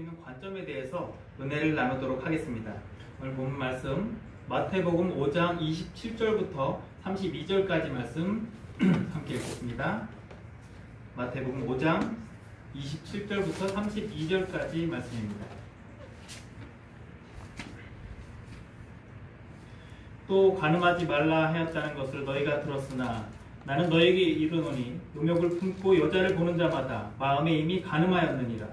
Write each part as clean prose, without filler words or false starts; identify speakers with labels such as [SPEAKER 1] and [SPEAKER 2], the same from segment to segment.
[SPEAKER 1] 있는 관점에 대해서 은혜를 나누도록 하겠습니다. 오늘 본 말씀 마태복음 5장 27절부터 32절까지 말씀 함께 읽겠습니다. 마태복음 5장 27절부터 32절까지 말씀입니다. 또 간음하지 말라 하였다는 것을 너희가 들었으나 나는 너희에게 이르노니 음욕을 품고 여자를 보는 자마다 마음에 이미 간음하였느니라.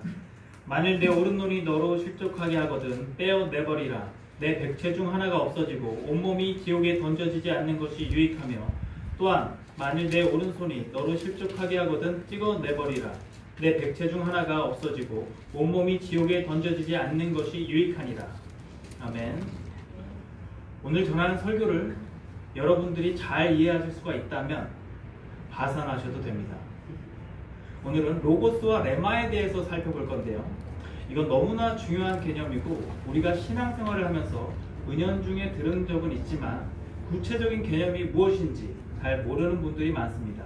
[SPEAKER 1] 만일 내 오른눈이 너로 실족하게 하거든 빼어내버리라. 내 백체 중 하나가 없어지고 온몸이 지옥에 던져지지 않는 것이 유익하며, 또한 만일 내 오른손이 너로 실족하게 하거든 찍어내버리라. 내 백체 중 하나가 없어지고 온몸이 지옥에 던져지지 않는 것이 유익하니라. 아멘. 오늘 전하는 설교를 여러분들이 잘 이해하실 수가 있다면 파산하셔도 됩니다. 오늘은 로고스와 레마에 대해서 살펴볼 건데요. 이건 너무나 중요한 개념이고 우리가 신앙생활을 하면서 은연중에 들은 적은 있지만 구체적인 개념이 무엇인지 잘 모르는 분들이 많습니다.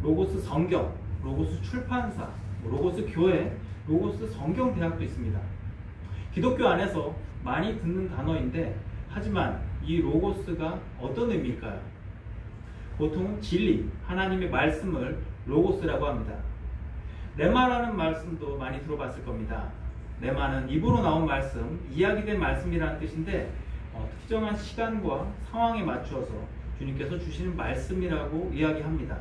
[SPEAKER 1] 로고스 성경, 로고스 출판사, 로고스 교회, 로고스 성경대학도 있습니다. 기독교 안에서 많이 듣는 단어인데, 하지만 이 로고스가 어떤 의미일까요? 보통 진리, 하나님의 말씀을 로고스라고 합니다. 레마라는 말씀도 많이 들어봤을 겁니다. 레마는 입으로 나온 말씀, 이야기된 말씀이라는 뜻인데 특정한 시간과 상황에 맞추어서 주님께서 주시는 말씀이라고 이야기합니다.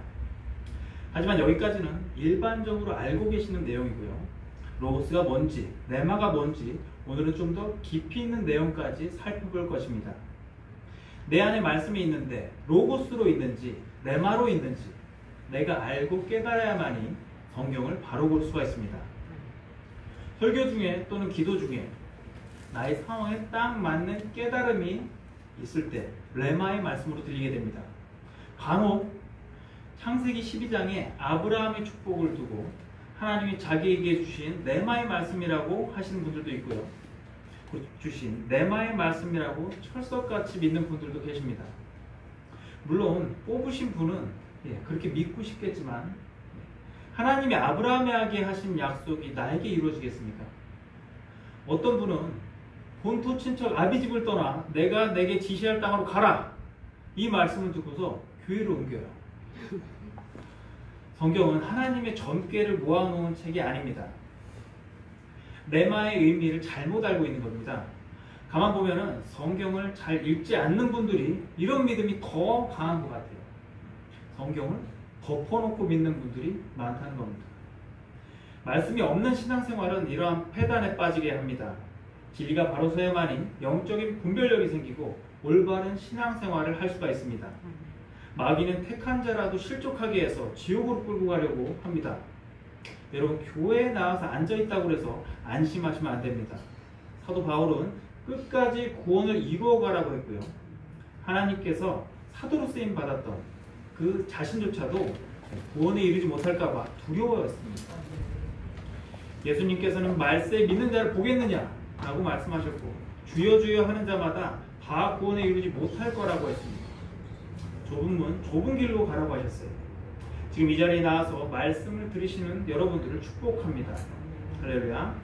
[SPEAKER 1] 하지만 여기까지는 일반적으로 알고 계시는 내용이고요. 로고스가 뭔지, 레마가 뭔지 오늘은 좀 더 깊이 있는 내용까지 살펴볼 것입니다. 내 안에 말씀이 있는데 로고스로 있는지 레마로 있는지 내가 알고 깨달아야만이 성경을 바로 볼 수가 있습니다. 설교 중에 또는 기도 중에 나의 상황에 딱 맞는 깨달음이 있을 때 레마의 말씀으로 들리게 됩니다. 간혹 창세기 12장에 아브라함의 축복을 두고 하나님이 자기에게 주신 레마의 말씀이라고 하시는 분들도 있고요. 주신 레마의 말씀이라고 철석같이 믿는 분들도 계십니다. 물론 뽑으신 분은 그렇게 믿고 싶겠지만 하나님이 아브라함에게 하신 약속이 나에게 이루어지겠습니까? 어떤 분은 본토 친척 아비집을 떠나 내가 내게 지시할 땅으로 가라, 이 말씀을 듣고서 교회로 옮겨요. 성경은 하나님의 전궤를 모아놓은 책이 아닙니다. 레마의 의미를 잘못 알고 있는 겁니다. 가만 보면은 성경을 잘 읽지 않는 분들이 이런 믿음이 더 강한 것 같아요. 성경을 덮어놓고 믿는 분들이 많다는 겁니다. 말씀이 없는 신앙생활은 이러한 패단에 빠지게 합니다. 진리가 바로 서야만이 영적인 분별력이 생기고 올바른 신앙생활을 할 수가 있습니다. 마귀는 택한 자라도 실족하게 해서 지옥으로 끌고 가려고 합니다. 여러분, 교회에 나와서 앉아있다고 해서 안심하시면 안 됩니다. 사도 바울은 끝까지 구원을 이루어가라고 했고요. 하나님께서 사도로 쓰임 받았던 그 자신조차도 구원에 이르지 못할까봐 두려워했습니다. 예수님께서는 말세에 믿는 자를 보겠느냐 라고 말씀하셨고, 주여 주여 하는 자마다 다 구원에 이르지 못할 거라고 했습니다. 좁은 문, 좁은 길로 가라고 하셨어요. 지금 이 자리에 나와서 말씀을 들으시는 여러분들을 축복합니다. 할렐루야.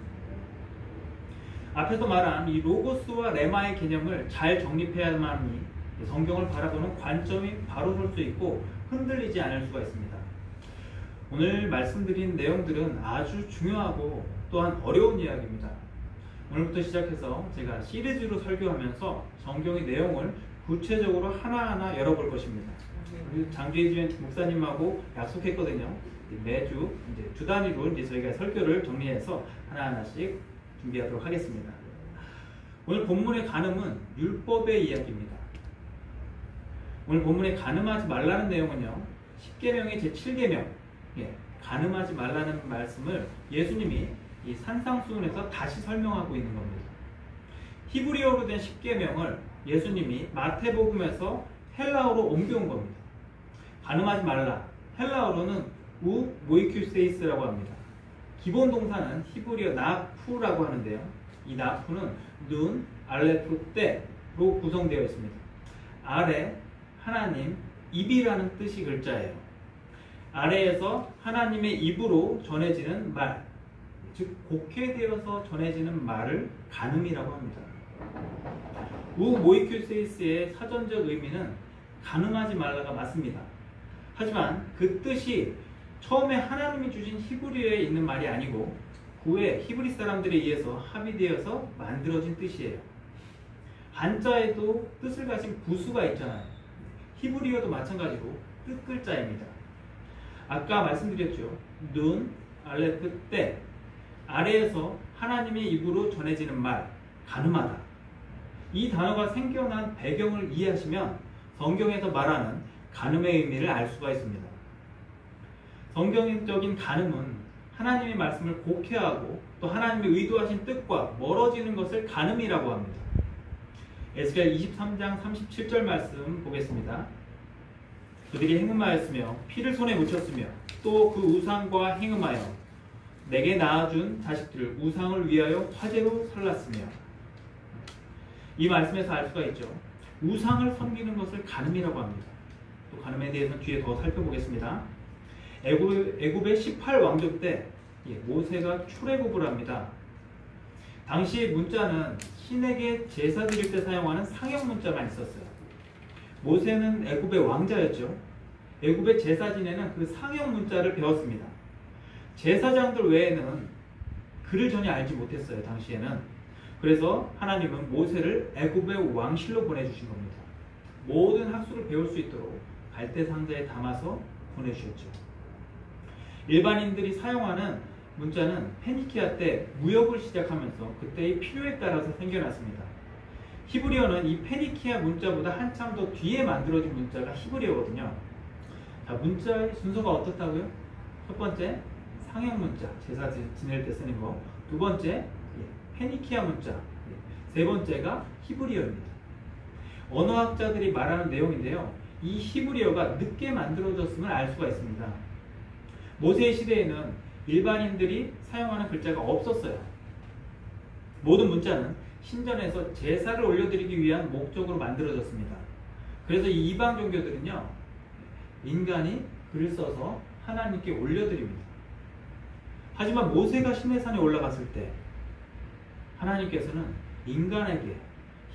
[SPEAKER 1] 앞에서 말한 이 로고스와 레마의 개념을 잘 정립해야만이 성경을 바라보는 관점이 바로 설 수 있고 흔들리지 않을 수가 있습니다. 오늘 말씀드린 내용들은 아주 중요하고 또한 어려운 이야기입니다. 오늘부터 시작해서 제가 시리즈로 설교하면서 성경의 내용을 구체적으로 하나하나 열어볼 것입니다. 우리 장주희 목사님하고 약속했거든요. 매주 이제 주 단위로 이제 저희가 설교를 정리해서 하나하나씩 준비하도록 하겠습니다. 오늘 본문의 간음은 율법의 이야기입니다. 오늘 본문에 간음하지 말라는 내용은요, 10계명의 제7계명, 간음하지 말라는 말씀을 예수님이 이 산상수훈에서 다시 설명하고 있는 겁니다. 히브리어로 된 10계명을 예수님이 마태복음에서 헬라어로 옮겨온 겁니다. 간음하지 말라, 헬라어로는 우 모이큐세이스라고 합니다. 기본 동사는 히브리어 나푸라고 하는데요. 이 나푸는 눈, 알레프, 때로 구성되어 있습니다. 아래, 하나님, 입이라는 뜻이 글자예요. 아래에서 하나님의 입으로 전해지는 말, 즉 곡해되어서 전해지는 말을 간음이라고 합니다. 우 모이큐세이스의 사전적 의미는 간음하지 말라가 맞습니다. 하지만 그 뜻이 처음에 하나님이 주신 히브리어에 있는 말이 아니고 그 후에 히브리 사람들에 의해서 합의되어서 만들어진 뜻이에요. 한자에도 뜻을 가진 부수가 있잖아요. 히브리어도 마찬가지로 뜻 글자입니다. 아까 말씀드렸죠. 눈, 알레프, 때 아래에서 하나님의 입으로 전해지는 말, 간음하다. 이 단어가 생겨난 배경을 이해하시면 성경에서 말하는 간음의 의미를 알 수가 있습니다. 성경적인 간음은 하나님의 말씀을 곡해하고 또 하나님의 의도하신 뜻과 멀어지는 것을 간음이라고 합니다. 에스겔 23장 37절 말씀 보겠습니다. 그들이 행음하였으며 피를 손에 묻혔으며 또 그 우상과 행음하여 내게 낳아준 자식들을 우상을 위하여 화제로 살랐으며. 이 말씀에서 알 수가 있죠. 우상을 섬기는 것을 간음이라고 합니다. 또 간음에 대해서는 뒤에 더 살펴보겠습니다. 애굽의 18왕조 때 모세가 출애굽을 합니다. 당시 문자는 신에게 제사 드릴 때 사용하는 상형 문자만 있었어요. 모세는 애굽의 왕자였죠. 애굽의 제사진에는 그 상형 문자를 배웠습니다. 제사장들 외에는 글을 전혀 알지 못했어요. 당시에는. 그래서 하나님은 모세를 애굽의 왕실로 보내주신 겁니다. 모든 학술을 배울 수 있도록 갈대 상자에 담아서 보내주셨죠. 일반인들이 사용하는 문자는 페니키아 때 무역을 시작하면서 그때의 필요에 따라서 생겨났습니다. 히브리어는 이 페니키아 문자보다 한참 더 뒤에 만들어진 문자가 히브리어거든요. 자, 문자의 순서가 어떻다고요? 첫 번째, 상형 문자, 제사 지낼 때 쓰는 거. 두 번째, 페니키아 문자. 세 번째가 히브리어입니다. 언어학자들이 말하는 내용인데요. 이 히브리어가 늦게 만들어졌음을 알 수가 있습니다. 모세의 시대에는 일반인들이 사용하는 글자가 없었어요. 모든 문자는 신전에서 제사를 올려드리기 위한 목적으로 만들어졌습니다. 그래서 이 이방 종교들은요, 인간이 글을 써서 하나님께 올려드립니다. 하지만 모세가 시내산에 올라갔을 때 하나님께서는 인간에게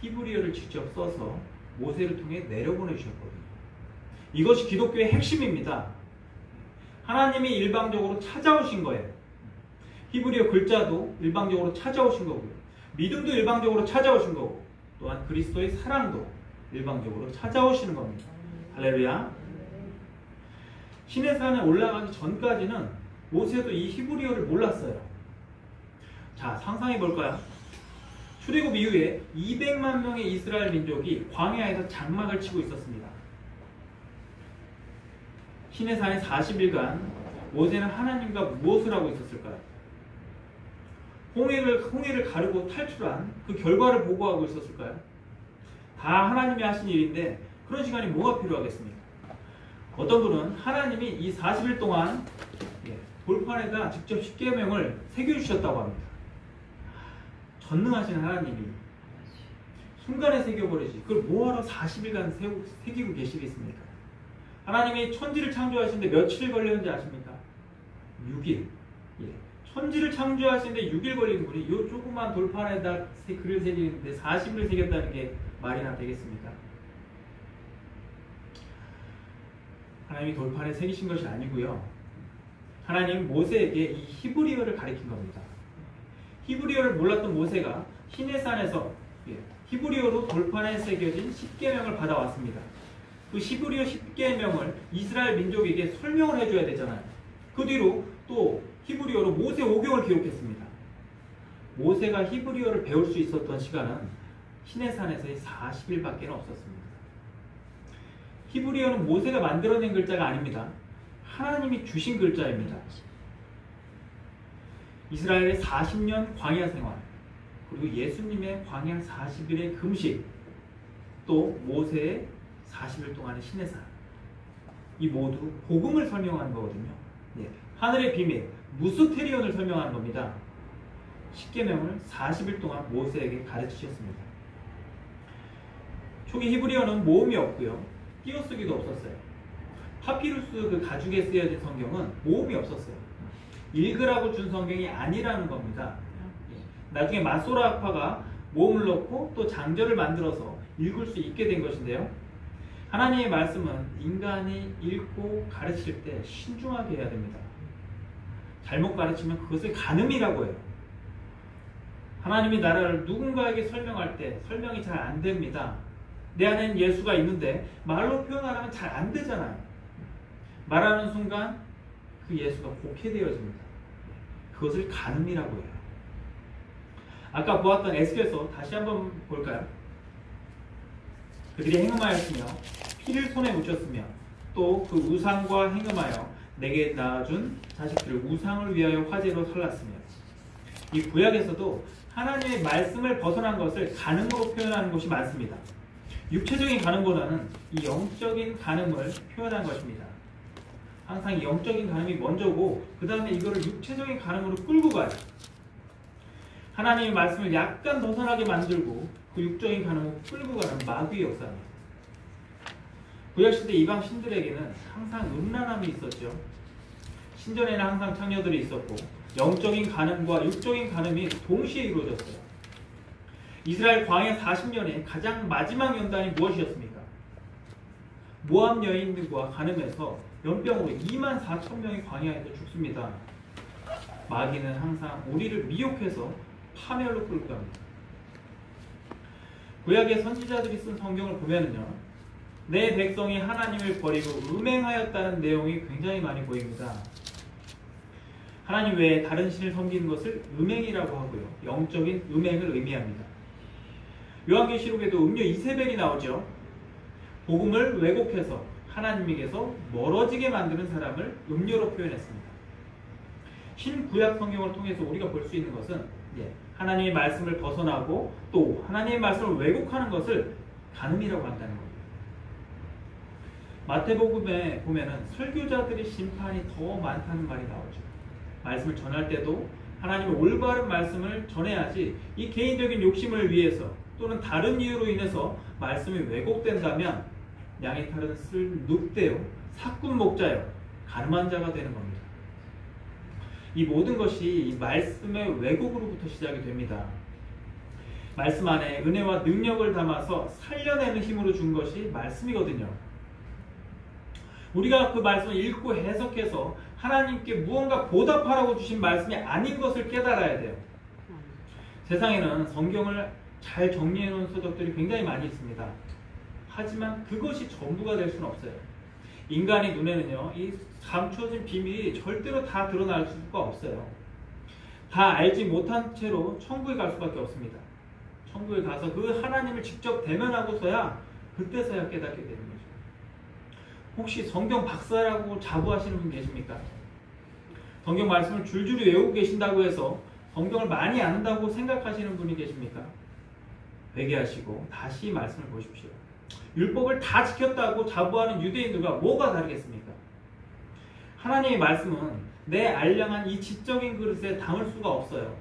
[SPEAKER 1] 히브리어를 직접 써서 모세를 통해 내려보내주셨거든요. 이것이 기독교의 핵심입니다. 하나님이 일방적으로 찾아오신 거예요. 히브리어 글자도 일방적으로 찾아오신 거고요. 믿음도 일방적으로 찾아오신 거고, 또한 그리스도의 사랑도 일방적으로 찾아오시는 겁니다. 할렐루야. 시내산에 올라가기 전까지는 모세도 이 히브리어를 몰랐어요. 자, 상상해 볼까요? 출애굽 이후에 200만 명의 이스라엘 민족이 광야에서 장막을 치고 있었습니다. 시내산에 40일간 모세는 하나님과 무엇을 하고 있었을까요? 홍해를 가르고 탈출한 그 결과를 보고하고 있었을까요? 다 하나님이 하신 일인데 그런 시간이 뭐가 필요하겠습니까? 어떤 분은 하나님이 이 40일 동안 돌판에다 직접 십계명을 새겨주셨다고 합니다. 전능하신 하나님이 순간에 새겨버리지 그걸 뭐하러 40일간 새기고 계시겠습니까? 하나님이 천지를 창조하시는데 며칠 걸렸는지 아십니까? 6일. 천지를 창조하시는데 6일 걸린 분이 이 조그만 돌판에다 글을 새기는데 40일을 새겼다는 게 말이나 되겠습니까? 하나님이 돌판에 새기신 것이 아니고요. 하나님 모세에게 이 히브리어를 가르친 겁니다. 히브리어를 몰랐던 모세가 시내산에서 히브리어로 돌판에 새겨진 십계명을 받아왔습니다. 그 히브리어 십계명을 이스라엘 민족에게 설명을 해줘야 되잖아요. 그 뒤로 또 히브리어로 모세 오경을 기록했습니다. 모세가 히브리어를 배울 수 있었던 시간은 시내산에서의 40일밖에 없었습니다. 히브리어는 모세가 만들어낸 글자가 아닙니다. 하나님이 주신 글자입니다. 이스라엘의 40년 광야 생활, 그리고 예수님의 광야 40일의 금식, 또 모세의 40일 동안의 시내산, 이 모두 복음을 설명하는 거거든요. 하늘의 비밀, 무스테리온을 설명하는 겁니다. 십계명을 40일 동안 모세에게 가르치셨습니다. 초기 히브리어는 모음이 없고요. 띄어쓰기도 없었어요. 파피루스 그 가죽에 쓰여진 성경은 모음이 없었어요. 읽으라고 준 성경이 아니라는 겁니다. 나중에 마소라 학파가 모음을 넣고 또 장절을 만들어서 읽을 수 있게 된 것인데요. 하나님의 말씀은 인간이 읽고 가르칠 때 신중하게 해야 됩니다. 잘못 가르치면 그것을 간음이라고 해요. 하나님이 나라를 누군가에게 설명할 때 설명이 잘 안 됩니다. 내 안에는 예수가 있는데 말로 표현하려면 잘 안 되잖아요. 말하는 순간 그 예수가 곡해되어집니다. 그것을 간음이라고 해요. 아까 보았던 에스겔서 다시 한번 볼까요? 그들이 행음하였으며 피를 손에 묻혔으며 또 그 우상과 행음하여 내게 낳아준 자식들을 우상을 위하여 화제로 살랐으며. 이 구약에서도 하나님의 말씀을 벗어난 것을 간음으로 표현하는 것이 많습니다. 육체적인 간음보다는 이 영적인 간음을 표현한 것입니다. 항상 영적인 간음이 먼저고 그 다음에 이거를 육체적인 간음으로 끌고 가요. 하나님의 말씀을 약간 벗어나게 만들고 그 육적인 간음을 끌고 가는 마귀의 역사입니다. 구약시대 이방 신들에게는 항상 음란함이 있었죠. 신전에는 항상 창녀들이 있었고 영적인 간음과 육적인 간음이 동시에 이루어졌어요. 이스라엘 광야 40년의 가장 마지막 연단이 무엇이었습니까? 모압 여인들과 간음해서 연병으로 24,000명이 광야에서 죽습니다. 마귀는 항상 우리를 미혹해서 파멸로 끌고 갑니다. 구약의 선지자들이 쓴 성경을 보면요, 내 백성이 하나님을 버리고 음행하였다는 내용이 굉장히 많이 보입니다. 하나님 외에 다른 신을 섬기는 것을 음행이라고 하고요, 영적인 음행을 의미합니다. 요한계시록에도 음녀 이세벨이 나오죠. 복음을 왜곡해서 하나님에게서 멀어지게 만드는 사람을 음녀로 표현했습니다. 신구약 성경을 통해서 우리가 볼 수 있는 것은 하나님의 말씀을 벗어나고 또 하나님의 말씀을 왜곡하는 것을 간음이라고 한다는 겁니다. 마태복음에 보면은 설교자들의 심판이 더 많다는 말이 나오죠. 말씀을 전할 때도 하나님의 올바른 말씀을 전해야지 이 개인적인 욕심을 위해서 또는 다른 이유로 인해서 말씀이 왜곡된다면 양의 탈은 쓸 늑대요, 사꾼 목자요, 가늠한 자가 되는 겁니다. 이 모든 것이 이 말씀의 왜곡으로부터 시작이 됩니다. 말씀 안에 은혜와 능력을 담아서 살려내는 힘으로 준 것이 말씀이거든요. 우리가 그 말씀을 읽고 해석해서 하나님께 무언가 보답하라고 주신 말씀이 아닌 것을 깨달아야 돼요. 세상에는 성경을 잘 정리해 놓은 서적들이 굉장히 많이 있습니다. 하지만 그것이 전부가 될 수는 없어요. 인간의 눈에는요, 이 감춰진 비밀이 절대로 다 드러날 수가 없어요. 다 알지 못한 채로 천국에 갈 수밖에 없습니다. 천국에 가서 그 하나님을 직접 대면하고서야 그때서야 깨닫게 되는 거죠. 혹시 성경 박사라고 자부하시는 분 계십니까? 성경 말씀을 줄줄이 외우고 계신다고 해서 성경을 많이 안다고 생각하시는 분이 계십니까? 회개하시고 다시 말씀을 보십시오. 율법을 다 지켰다고 자부하는 유대인들과 뭐가 다르겠습니까? 하나님의 말씀은 내 알량한 이 지적인 그릇에 담을 수가 없어요.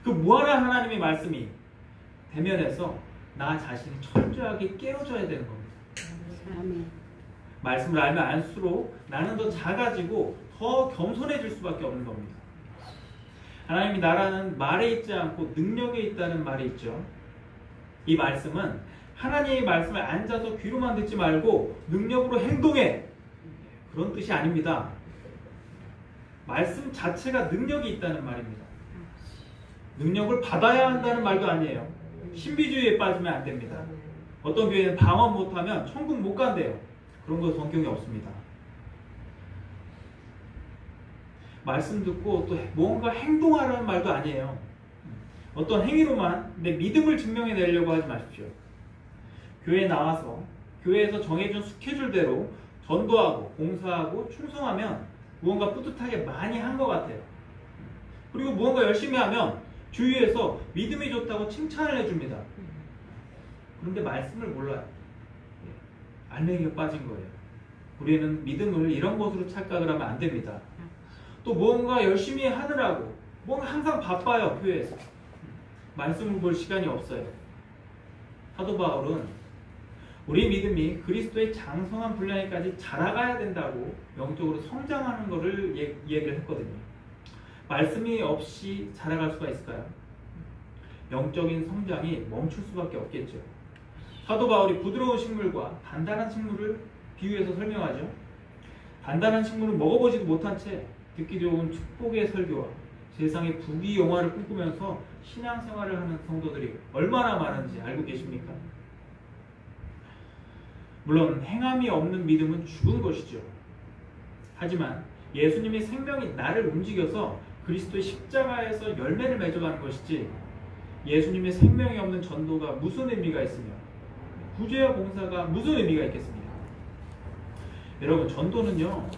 [SPEAKER 1] 그 무한한 하나님의 말씀이 대면해서 나 자신이 철저하게 깨어져야 되는 겁니다. 말씀을 알면 알수록 나는 더 작아지고 더 겸손해질 수밖에 없는 겁니다. 하나님의 나라는 말에 있지 않고 능력에 있다는 말이 있죠. 이 말씀은 하나님의 말씀을 앉아서 귀로만 듣지 말고 능력으로 행동해, 그런 뜻이 아닙니다. 말씀 자체가 능력이 있다는 말입니다. 능력을 받아야 한다는 말도 아니에요. 신비주의에 빠지면 안 됩니다. 어떤 교회는 방언 못하면 천국 못 간대요. 그런 거 성경에 없습니다. 말씀 듣고 또 뭔가 행동하라는 말도 아니에요. 어떤 행위로만 내 믿음을 증명해 내려고 하지 마십시오. 교회에 나와서 교회에서 정해준 스케줄대로 전도하고 봉사하고 충성하면 무언가 뿌듯하게 많이 한 것 같아요. 그리고 무언가 열심히 하면 주위에서 믿음이 좋다고 칭찬을 해줍니다. 그런데 말씀을 몰라요. 알맹이가 빠진 거예요. 우리는 믿음을 이런 것으로 착각을 하면 안 됩니다. 또 무언가 열심히 하느라고 뭔가 항상 바빠요. 교회에서 말씀을 볼 시간이 없어요. 사도 바울은 우리 믿음이 그리스도의 장성한 분량에까지 자라가야 된다고 영적으로 성장하는 것을 얘기를 했거든요. 말씀이 없이 자라갈 수가 있을까요? 영적인 성장이 멈출 수밖에 없겠죠. 사도 바울이 부드러운 식물과 단단한 식물을 비유해서 설명하죠. 단단한 식물은 먹어보지도 못한 채 듣기 좋은 축복의 설교와 세상의 부귀영화를 꿈꾸면서 신앙생활을 하는 성도들이 얼마나 많은지 알고 계십니까? 물론 행함이 없는 믿음은 죽은 것이죠. 하지만 예수님의 생명이 나를 움직여서 그리스도의 십자가에서 열매를 맺어가는 것이지, 예수님의 생명이 없는 전도가 무슨 의미가 있으며 구제와 봉사가 무슨 의미가 있겠습니까? 여러분, 전도는요,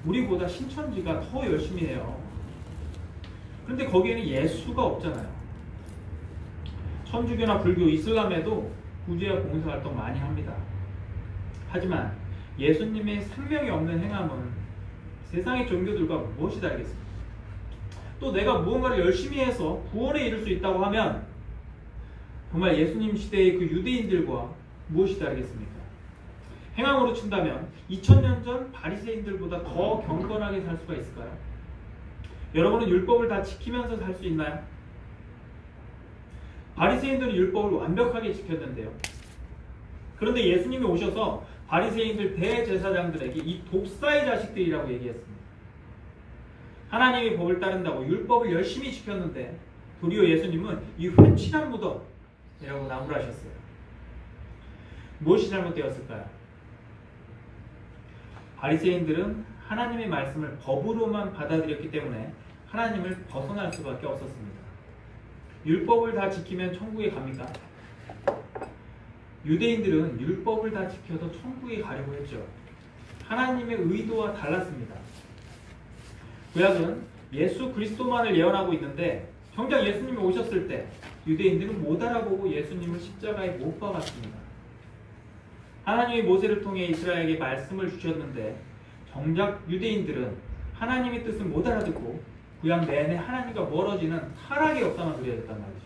[SPEAKER 1] 우리보다 신천지가 더 열심히 해요. 그런데 거기에는 예수가 없잖아요. 천주교나 불교, 이슬람에도 구제와 봉사 활동 많이 합니다. 하지만 예수님의 생명이 없는 행함은 세상의 종교들과 무엇이 다르겠습니까? 또 내가 무언가를 열심히 해서 구원에 이를 수 있다고 하면 정말 예수님 시대의 그 유대인들과 무엇이 다르겠습니까? 행함으로 친다면 2000년 전 바리새인들보다 더 경건하게 살 수가 있을까요? 여러분은 율법을 다 지키면서 살 수 있나요? 바리새인들은 율법을 완벽하게 지켰는데요. 그런데 예수님이 오셔서 바리새인들 대제사장들에게 이 독사의 자식들이라고 얘기했습니다. 하나님의 법을 따른다고 율법을 열심히 지켰는데 도리어 예수님은 이 회칠한 무덤이라고 나무라셨어요. 무엇이 잘못되었을까요? 바리새인들은 하나님의 말씀을 법으로만 받아들였기 때문에 하나님을 벗어날 수밖에 없었습니다. 율법을 다 지키면 천국에 갑니까? 유대인들은 율법을 다 지켜서 천국에 가려고 했죠. 하나님의 의도와 달랐습니다. 구약은 예수 그리스도만을 예언하고 있는데 정작 예수님이 오셨을 때 유대인들은 못 알아보고 예수님을 십자가에 못 박았습니다. 하나님이 모세를 통해 이스라엘에게 말씀을 주셨는데 정작 유대인들은 하나님의 뜻을 못 알아듣고 구약 내내 하나님과 멀어지는 타락의 역사만 그려졌단 말이죠.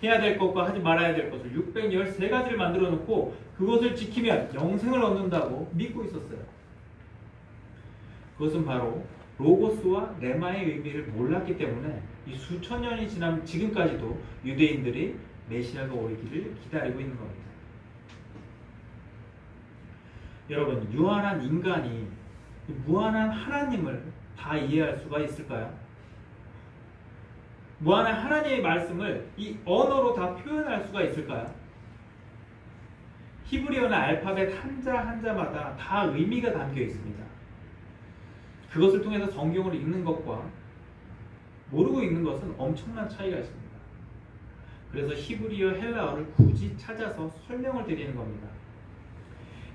[SPEAKER 1] 해야 될 것과 하지 말아야 될 것을 613가지를 만들어 놓고 그것을 지키면 영생을 얻는다고 믿고 있었어요. 그것은 바로 로고스와 레마의 의미를 몰랐기 때문에 이 수천 년이 지난 지금까지도 유대인들이 메시아가 오기를 기다리고 있는 겁니다. 여러분, 유한한 인간이 무한한 하나님을 다 이해할 수가 있을까요? 무한한 하나님의 말씀을 이 언어로 다 표현할 수가 있을까요? 히브리어는 알파벳 한자 한자마다 다 의미가 담겨 있습니다. 그것을 통해서 성경을 읽는 것과 모르고 읽는 것은 엄청난 차이가 있습니다. 그래서 히브리어, 헬라어를 굳이 찾아서 설명을 드리는 겁니다.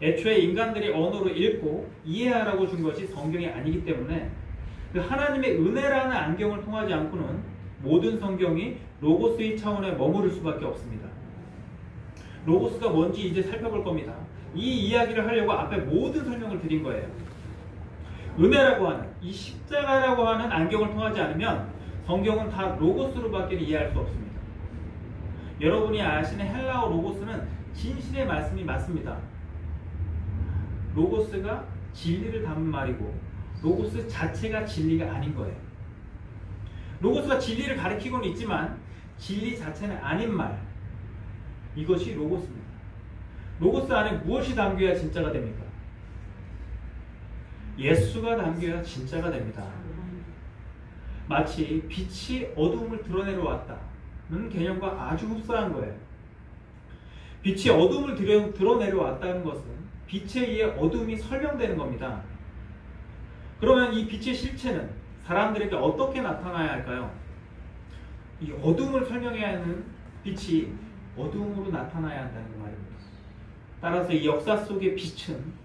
[SPEAKER 1] 애초에 인간들이 언어로 읽고 이해하라고 준 것이 성경이 아니기 때문에 그 하나님의 은혜라는 안경을 통하지 않고는 모든 성경이 로고스의 차원에 머무를 수밖에 없습니다. 로고스가 뭔지 이제 살펴볼 겁니다. 이 이야기를 하려고 앞에 모든 설명을 드린 거예요. 은혜라고 하는, 이 십자가라고 하는 안경을 통하지 않으면 성경은 다 로고스로밖에 이해할 수 없습니다. 여러분이 아시는 헬라어 로고스는 진실의 말씀이 맞습니다. 로고스가 진리를 담은 말이고 로고스 자체가 진리가 아닌 거예요. 로고스가 진리를 가리키고는 있지만 진리 자체는 아닌 말, 이것이 로고스입니다. 로고스 안에 무엇이 담겨야 진짜가 됩니까? 예수가 담겨야 진짜가 됩니다. 마치 빛이 어두움을 드러내러 왔다는 개념과 아주 흡사한 거예요. 빛이 어두움을 드러내러 왔다는 것은 빛에 의해 어둠이 설명되는 겁니다. 그러면 이 빛의 실체는 사람들에게 어떻게 나타나야 할까요? 이 어둠을 설명해야 하는 빛이 어둠으로 나타나야 한다는 말입니다. 따라서 이 역사 속의 빛은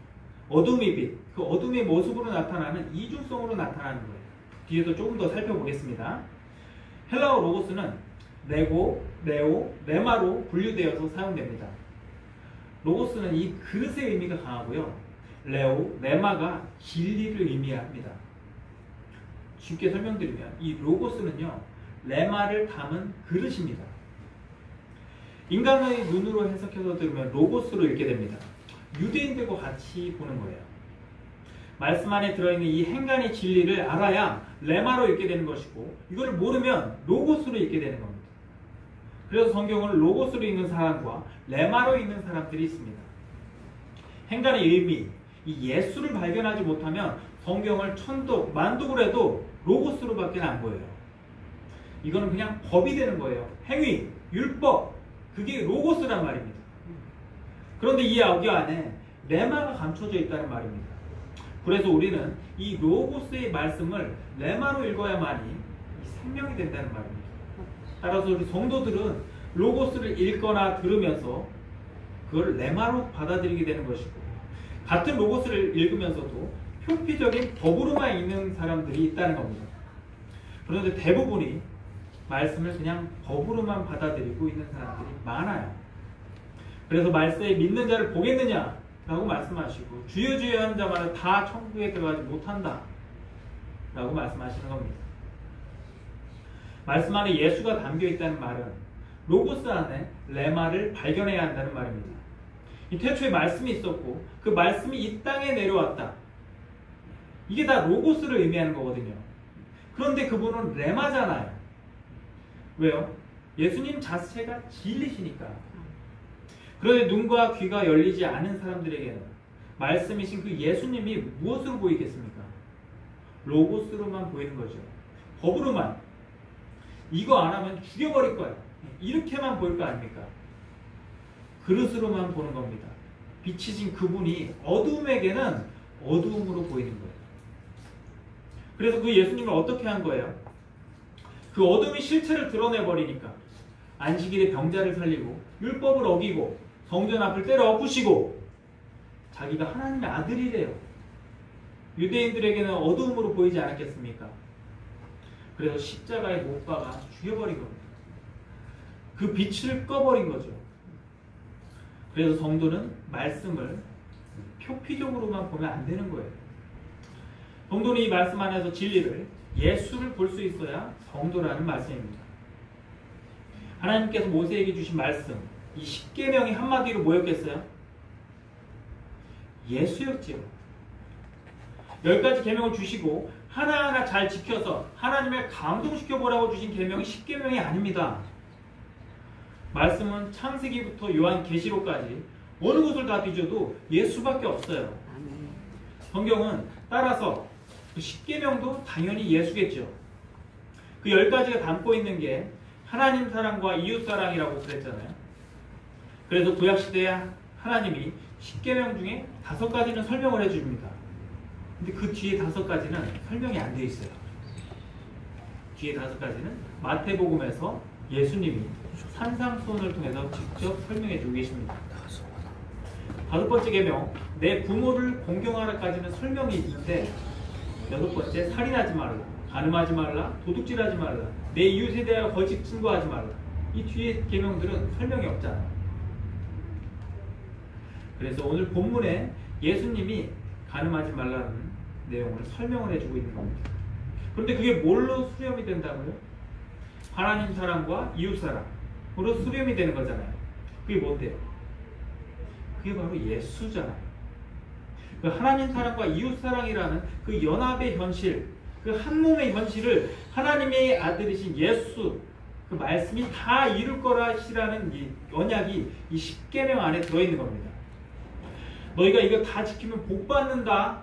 [SPEAKER 1] 어둠의 빛, 그 어둠의 모습으로 나타나는 이중성으로 나타나는 거예요. 뒤에도 조금 더 살펴보겠습니다. 헬라어 로고스는 레고, 네오, 레마로 분류되어서 사용됩니다. 로고스는 이 그릇의 의미가 강하고요. 레오, 레마가 진리를 의미합니다. 쉽게 설명드리면 이 로고스는요, 레마를 담은 그릇입니다. 인간의 눈으로 해석해서 들으면 로고스로 읽게 됩니다. 유대인들과 같이 보는 거예요. 말씀 안에 들어있는 이 행간의 진리를 알아야 레마로 읽게 되는 것이고 이걸 모르면 로고스로 읽게 되는 겁니다. 그래서 성경을 로고스로 읽는 사람과 레마로 읽는 사람들이 있습니다. 행간의 의미, 이 예수를 발견하지 못하면 성경을 천독, 만독을 해도 로고스로밖에 안 보여요. 이거는 그냥 법이 되는 거예요. 행위, 율법, 그게 로고스란 말입니다. 그런데 이 여기 안에 레마가 감춰져 있다는 말입니다. 그래서 우리는 이 로고스의 말씀을 레마로 읽어야만이 생명이 된다는 말입니다. 따라서 우리 성도들은 로고스를 읽거나 들으면서 그걸 레마로 받아들이게 되는 것이고 같은 로고스를 읽으면서도 표피적인 법으로만 읽는 사람들이 있다는 겁니다. 그런데 대부분이 말씀을 그냥 법으로만 받아들이고 있는 사람들이 많아요. 그래서 말세에 믿는 자를 보겠느냐 라고 말씀하시고 주여 주여 하는 자마다 다 천국에 들어가지 못한다 라고 말씀하시는 겁니다. 말씀 안에 예수가 담겨 있다는 말은 로고스 안에 레마를 발견해야 한다는 말입니다. 이 태초에 말씀이 있었고 그 말씀이 이 땅에 내려왔다. 이게 다 로고스를 의미하는 거거든요. 그런데 그분은 레마잖아요. 왜요? 예수님 자체가 진리시니까. 그런데 눈과 귀가 열리지 않은 사람들에게는 말씀이신 그 예수님이 무엇으로 보이겠습니까? 로고스로만 보이는 거죠. 법으로만. 이거 안 하면 죽여버릴 거야. 이렇게만 보일 거 아닙니까? 그릇으로만 보는 겁니다. 빛이신 그분이 어두움에게는 어두움으로 보이는 거예요. 그래서 그 예수님을 어떻게 한 거예요? 그 어둠이 실체를 드러내버리니까 안식일에 병자를 살리고 율법을 어기고 성전 앞을 때려 엎으시고 자기가 하나님의 아들이래요. 유대인들에게는 어두움으로 보이지 않았겠습니까? 그래서 십자가에 못 박아 죽여버린 겁니다. 그 빛을 꺼버린 거죠. 그래서 성도는 말씀을 표피적으로만 보면 안 되는 거예요. 성도는 이 말씀 안에서 진리를 예수를 볼 수 있어야 성도라는 말씀입니다. 하나님께서 모세에게 주신 말씀, 이 십계명이 한마디로 뭐였겠어요? 예수였지요. 10가지 계명을 주시고 하나하나 잘 지켜서 하나님을 감동시켜보라고 주신 계명이 십계명이 아닙니다. 말씀은 창세기부터 요한계시록까지 어느 곳을 다 뒤져도 예수밖에 없어요. 성경은 따라서 그 십계명도 당연히 예수겠죠. 그 10가지가 담고 있는 게 하나님 사랑과 이웃 사랑이라고 그랬잖아요. 그래서 구약시대에 하나님이 십계명 중에 5가지는 설명을 해줍니다. 근데 그 뒤에 5가지는 설명이 안 돼 있어요. 뒤에 5가지는 마태복음에서 예수님이 산상수훈을 통해서 직접 설명해 주고 계십니다. 5번째 계명, 내 부모를 공경하라까지는 설명이 있는데 6번째, 살인하지 말라, 간음하지 말라, 도둑질하지 말라, 내 이웃에 대하여 거짓 증거하지 말라. 이 뒤에 계명들은 설명이 없잖아요. 그래서 오늘 본문에 예수님이 간음하지 말라는 내용을 설명을 해주고 있는 겁니다. 그런데 그게 뭘로 수렴이 된다고요? 하나님 사랑과 이웃 사랑으로 수렴이 되는 거잖아요. 그게 뭔데요? 그게 바로 예수잖아요. 그 하나님 사랑과 이웃 사랑이라는 그 연합의 현실, 그 한 몸의 현실을 하나님의 아들이신 예수, 그 말씀이 다 이룰 거라시라는 이 언약이 이 십계명 안에 들어있는 겁니다. 너희가 이거 다 지키면 복 받는다.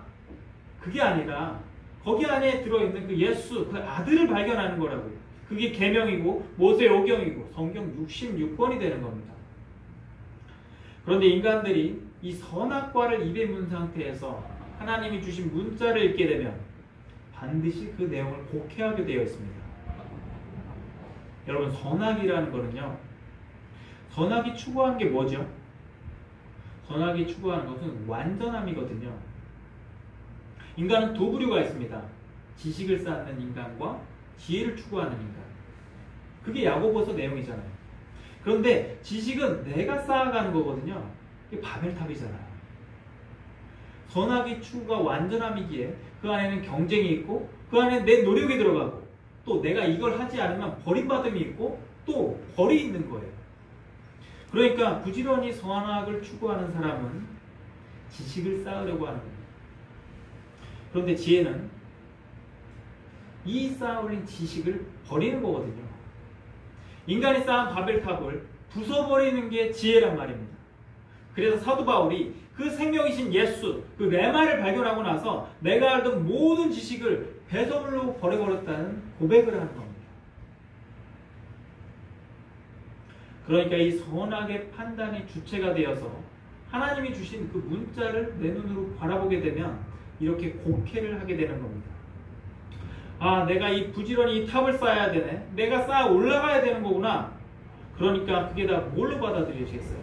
[SPEAKER 1] 그게 아니라 거기 안에 들어있는 그 예수, 그 아들을 발견하는 거라고요. 그게 계명이고 모세오경이고 성경 66권이 되는 겁니다. 그런데 인간들이 이 선악과를 입에 문 상태에서 하나님이 주신 문자를 읽게 되면 반드시 그 내용을 곡해하게 되어 있습니다. 여러분, 선악이라는 거는요, 선악이 추구하는 게 뭐죠? 선악이 추구하는 것은 완전함이거든요. 인간은 두 부류가 있습니다. 지식을 쌓는 인간과 지혜를 추구하는 인간. 그게 야고보서 내용이잖아요. 그런데 지식은 내가 쌓아가는 거거든요. 이게 바벨탑이잖아요. 선악의 추구가 완전함이기에 그 안에는 경쟁이 있고 그 안에 내 노력이 들어가고 또 내가 이걸 하지 않으면 버림받음이 있고 또 벌이 있는 거예요. 그러니까 부지런히 선악을 추구하는 사람은 지식을 쌓으려고 하는 거예요. 그런데 지혜는 이 쌓아올린 지식을 버리는 거거든요. 인간이 쌓은 바벨탑을 부숴버리는 게 지혜란 말입니다. 그래서 사도 바울이 그 생명이신 예수, 그 레마를 발견하고 나서 내가 알던 모든 지식을 배설물로 버려버렸다는 고백을 하는 겁니다. 그러니까 이 선악의 판단이 주체가 되어서 하나님이 주신 그 문자를 내 눈으로 바라보게 되면 이렇게 곡해를 하게 되는 겁니다. 아, 내가 이 부지런히 이 탑을 쌓아야 되네. 내가 쌓아 올라가야 되는 거구나. 그러니까 그게 다 뭘로 받아들여지겠어요?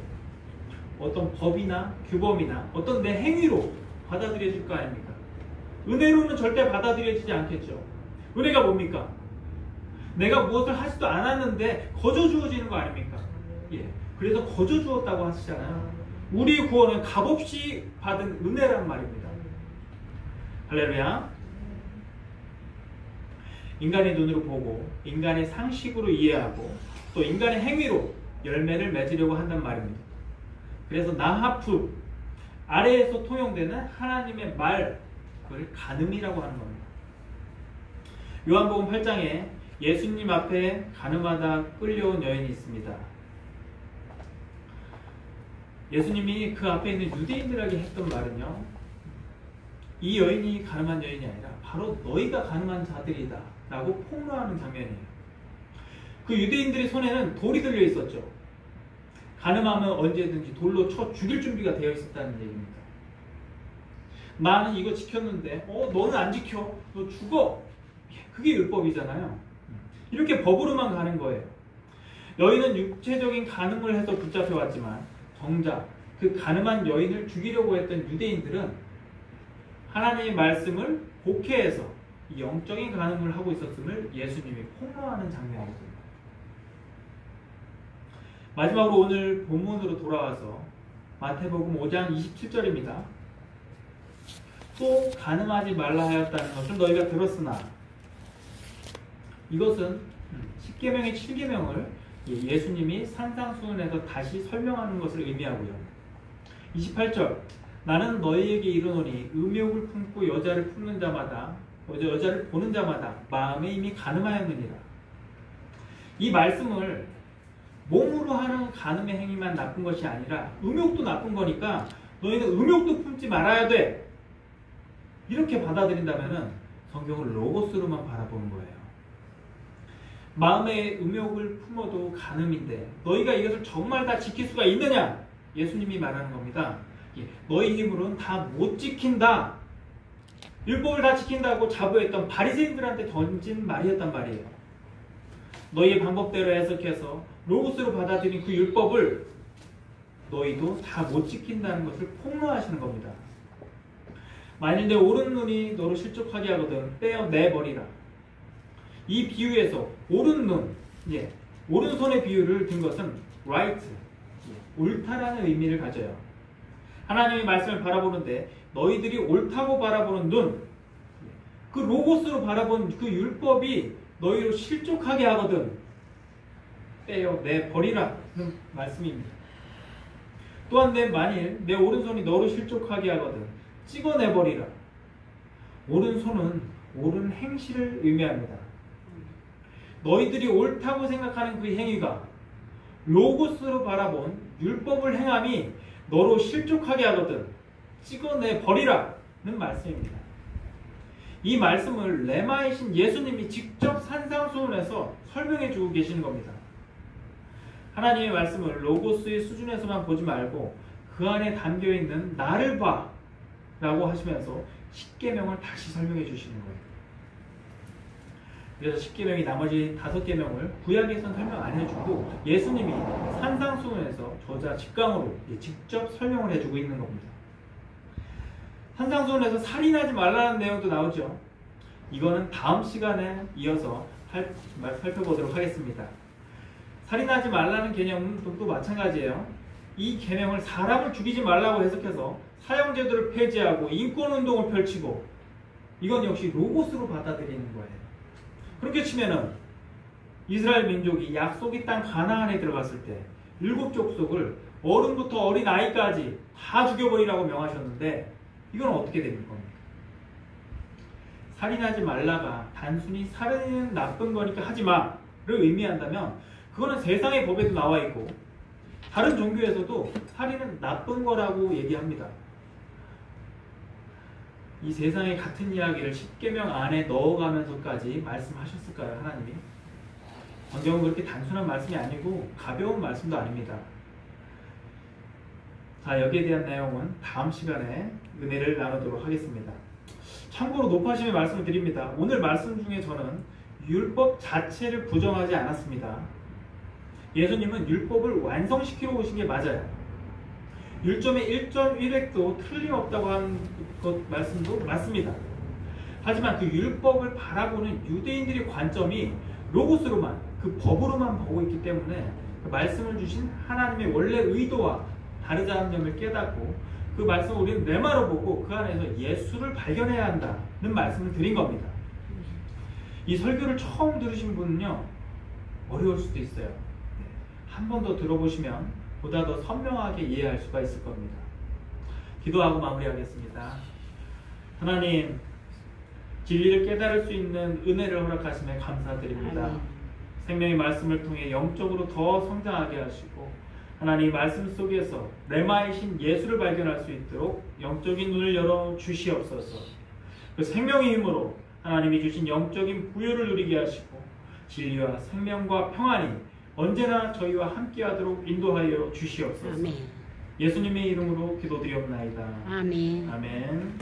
[SPEAKER 1] 어떤 법이나 규범이나 어떤 내 행위로 받아들여질 거 아닙니까? 은혜로는 절대 받아들여지지 않겠죠. 은혜가 뭡니까? 내가 무엇을 하지도 않았는데 거저 주어지는 거 아닙니까? 예. 그래서 거저 주었다고 하시잖아요. 우리 구원은 값없이 받은 은혜란 말입니다. 할렐루야. 인간의 눈으로 보고 인간의 상식으로 이해하고 또 인간의 행위로 열매를 맺으려고 한단 말입니다. 그래서 나하프 아래에서 통용되는 하나님의 말, 그걸 간음이라고 하는 겁니다. 요한복음 8장에 예수님 앞에 가늠하다 끌려온 여인이 있습니다. 예수님이 그 앞에 있는 유대인들에게 했던 말은요, 이 여인이 가늠한 여인이 아니라 바로 너희가 가늠한 자들이다 라고 폭로하는 장면이에요. 그 유대인들의 손에는 돌이 들려 있었죠. 가늠하면 언제든지 돌로 쳐 죽일 준비가 되어 있었다는 얘기입니다. 나는 이거 지켰는데 너는 안 지켜, 너 죽어. 그게 율법이잖아요. 이렇게 법으로만 가는 거예요. 여인은 육체적인 간음을 해서 붙잡혀왔지만 정작 그 간음한 여인을 죽이려고 했던 유대인들은 하나님의 말씀을 곡해해서 이 영적인 간음을 하고 있었음을 예수님이 폭로하는 장면이었습니다. 마지막으로 오늘 본문으로 돌아와서 마태복음 5장 27절입니다. 또 간음하지 말라 하였다는 것을 너희가 들었으나, 이것은 십계명의 7계명을 예수님이 산상수훈에서 다시 설명하는 것을 의미하고요. 28절, 나는 너희에게 이르노니 음욕을 품고 여자를 품는 자마다, 여자를 보는 자마다 마음에 이미 간음하였느니라. 이 말씀을 몸으로 하는 간음의 행위만 나쁜 것이 아니라 음욕도 나쁜 거니까 너희는 음욕도 품지 말아야 돼. 이렇게 받아들인다면 성경을 로고스로만 바라보는 거예요. 마음의 음욕을 품어도 간음인데 너희가 이것을 정말 다 지킬 수가 있느냐? 예수님이 말하는 겁니다. 너희 힘으로는 다 못 지킨다. 율법을 다 지킨다고 자부했던 바리새인들한테 던진 말이었단 말이에요. 너희의 방법대로 해석해서 로고스로 받아들인 그 율법을 너희도 다 못 지킨다는 것을 폭로하시는 겁니다. 만일 내 오른 눈이 너를 실족하게 하거든 떼어내버리라. 이 비유에서 오른눈, 오른손의 비유를 든 것은 right, 옳다라는 의미를 가져요. 하나님의 말씀을 바라보는데 너희들이 옳다고 바라보는 눈, 그 로고스로 바라본 그 율법이 너희를 실족하게 하거든 떼어내버리라는 말씀입니다. 또한 만일 내 오른손이 너를 실족하게 하거든 찍어내버리라. 오른손은 옳은 행실을 의미합니다. 너희들이 옳다고 생각하는 그 행위가 로고스로 바라본 율법을 행함이 너로 실족하게 하거든 찍어내버리라는 말씀입니다. 이 말씀을 레마이신 예수님이 직접 산상수훈에서 설명해 주고 계시는 겁니다. 하나님의 말씀을 로고스의 수준에서만 보지 말고 그 안에 담겨있는 나를 봐 라고 하시면서 십계명을 다시 설명해 주시는 거예요. 그래서 십계명이 나머지 5계명을 구약에서는 설명 안 해주고 예수님이 산상수훈에서 저자 직강으로 직접 설명을 해주고 있는 겁니다. 산상수훈에서 살인하지 말라는 내용도 나오죠. 이거는 다음 시간에 이어서 살펴보도록 하겠습니다. 살인하지 말라는 개념은 또 마찬가지예요. 이 계명을 사람을 죽이지 말라고 해석해서 사형제도를 폐지하고 인권운동을 펼치고, 이건 역시 로고스로 받아들이는 거예요. 그렇게 치면은 이스라엘 민족이 약속의 땅 가나안에 들어갔을 때 7족속을 어른부터 어린아이까지 다 죽여버리라고 명하셨는데 이건 어떻게 됩니까? 살인하지 말라가 단순히 살인은 나쁜 거니까 하지 마를 의미한다면 그거는 세상의 법에도 나와 있고 다른 종교에서도 살인은 나쁜 거라고 얘기합니다. 이 세상의 같은 이야기를 10계명 안에 넣어가면서까지 말씀하셨을까요, 하나님이? 성경은 그렇게 단순한 말씀이 아니고 가벼운 말씀도 아닙니다. 자, 여기에 대한 내용은 다음 시간에 은혜를 나누도록 하겠습니다. 참고로 높아심의 말씀을 드립니다. 오늘 말씀 중에 저는 율법 자체를 부정하지 않았습니다. 예수님은 율법을 완성시키러 오신 게 맞아요. 율점의 1.1획도 틀림없다고 하는 것 말씀도 맞습니다. 하지만 그 율법을 바라보는 유대인들의 관점이 로고스로만, 그 법으로만 보고 있기 때문에 그 말씀을 주신 하나님의 원래 의도와 다르지 않은 점을 깨닫고 그 말씀을 우리는 레마로 보고 그 안에서 예수를 발견해야 한다는 말씀을 드린 겁니다. 이 설교를 처음 들으신 분은요, 어려울 수도 있어요. 한 번 더 들어보시면 보다 더 선명하게 이해할 수가 있을 겁니다. 기도하고 마무리하겠습니다. 하나님, 진리를 깨달을 수 있는 은혜를 허락하심에 감사드립니다. 생명의 말씀을 통해 영적으로 더 성장하게 하시고 하나님 말씀 속에서 레마이신 예수를 발견할 수 있도록 영적인 눈을 열어 주시옵소서. 그 생명의 힘으로 하나님이 주신 영적인 부여를 누리게 하시고 진리와 생명과 평안이 언제나 저희와 함께하도록 인도하여 주시옵소서.
[SPEAKER 2] 아멘.
[SPEAKER 1] 예수님의 이름으로 기도드리옵나이다.
[SPEAKER 2] 아멘.
[SPEAKER 1] 아멘.